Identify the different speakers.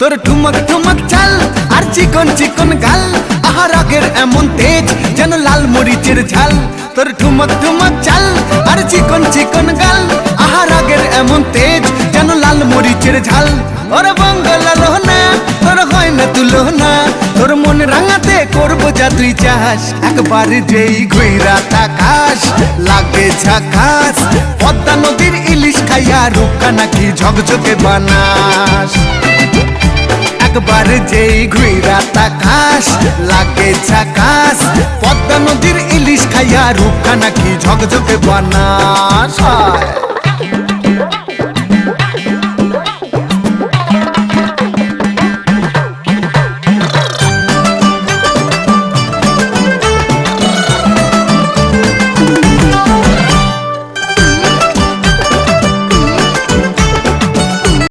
Speaker 1: তোর ঠুমক ঠুমক চাল আর চিকন চিকন গাল, আহা রাগের এমন তেজ যেন লাল মরিচের ঝাল। তোর ঠুমক ঠুমক চাল আর চিকন চিকন গাল, আহা রাগের এমন তেজ যেন লাল মরিচের ঝাল। ওরে বঙ্গলা লোহনা তোর হয় না তুলনা, তোর মন রাঙাতে করবো যা তুই চাস। একবার যেই ঘুইরা তাকাস লাগে ঝাকাস, পদ্মা নদীর ইলিশ খাইয়া রূপকা নাকি ঝকঝকে বানাস। একবার যেই ঘুইরা তাকাস লাগে ঝাকাস, পদ্মা নদীর ইলিশ খাইয়া রূপকা নাকি ঝকঝকে বানাস।